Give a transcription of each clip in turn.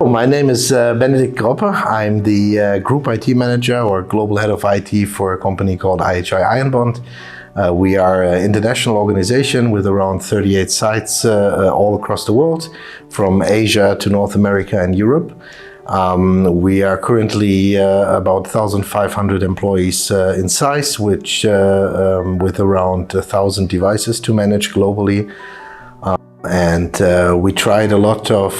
my name is Benedict Groppe. I'm the Group IT Manager or Global Head of IT for a company called IHI Ionbond. We are an international organization with around 38 sites all across the world, from Asia to North America and Europe. We are currently about 1,500 employees in size, which with around 1,000 devices to manage globally. And we tried a lot of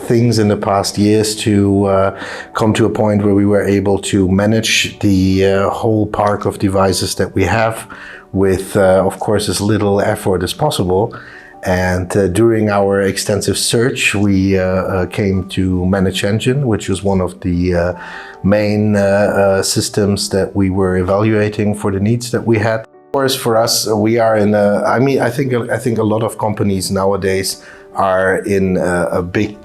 things in the past years to come to a point where we were able to manage the whole park of devices that we have with, of course, as little effort as possible. And during our extensive search, we came to ManageEngine, which was one of the main systems that we were evaluating for the needs that we had. Of course, for us, we are in a, I think a lot of companies nowadays are in a big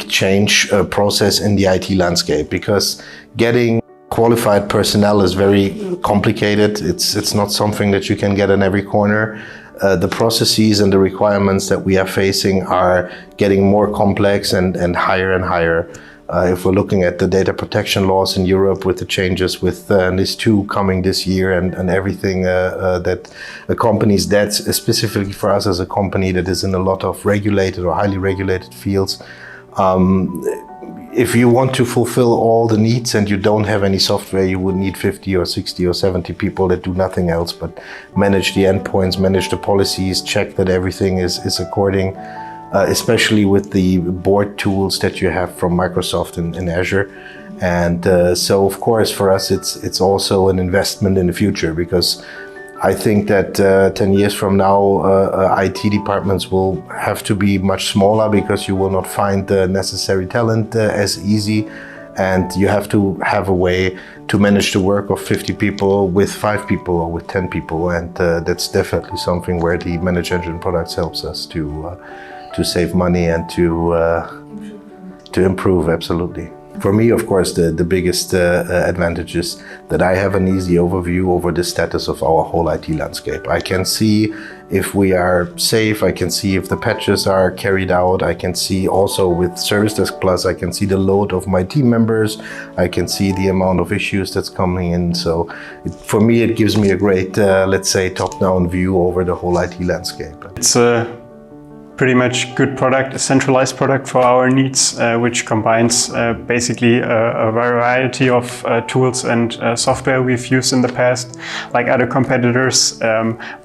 change process in the IT landscape, because getting qualified personnel is very complicated. It's not something that you can get in every corner. The processes and the requirements that we are facing are getting more complex and higher and higher. If we're looking at the data protection laws in Europe with the changes with NIS2 coming this year and everything that accompanies that, specifically for us as a company that is in a lot of regulated or highly regulated fields, if you want to fulfill all the needs and you don't have any software, you would need 50 or 60 or 70 people that do nothing else but manage the endpoints, manage the policies, check that everything is according. Especially with the board tools that you have from Microsoft in Azure. And so of course for us it's also an investment in the future, because I think that 10 years from now IT departments will have to be much smaller, because you will not find the necessary talent as easy, and you have to have a way to manage the work of 50 people with 5 people or with 10 people, and that's definitely something where the ManageEngine products helps us to save money and to improve, absolutely. For me, of course, the biggest advantage is that I have an easy overview over the status of our whole IT landscape. I can see if we are safe, I can see if the patches are carried out, I can see also with Service Desk Plus, I can see the load of my team members, I can see the amount of issues that's coming in. So for me, it gives me a great, let's say, top-down view over the whole IT landscape. It's a pretty much good product, a centralized product for our needs, which combines basically a variety of tools and software we've used in the past, like other competitors,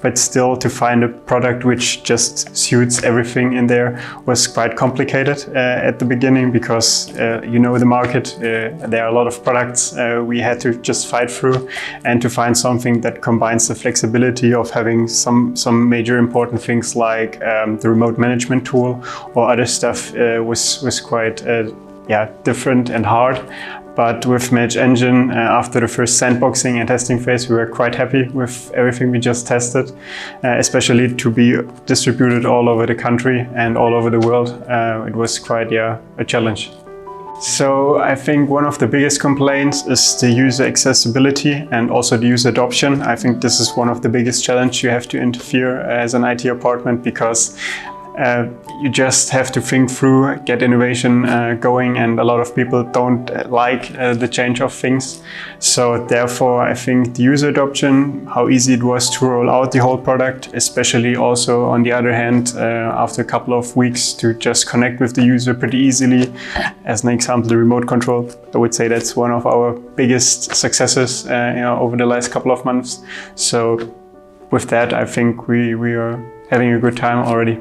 but still to find a product which just suits everything in there was quite complicated at the beginning, because you know the market, there are a lot of products we had to just fight through, and to find something that combines the flexibility of having some major important things like the remote management tool or other stuff was quite different and hard. But with ManageEngine, after the first sandboxing and testing phase, we were quite happy with everything we just tested, especially to be distributed all over the country and all over the world. It was quite a challenge. So I think one of the biggest complaints is the user accessibility and also the user adoption. I think this is one of the biggest challenges you have to interfere as an IT department, because you just have to think through, get innovation going, and a lot of people don't like the change of things. So therefore, I think the user adoption, how easy it was to roll out the whole product, especially also on the other hand, after a couple of weeks to just connect with the user pretty easily. As an example, the remote control, I would say that's one of our biggest successes over the last couple of months. So with that, I think we are having a good time already.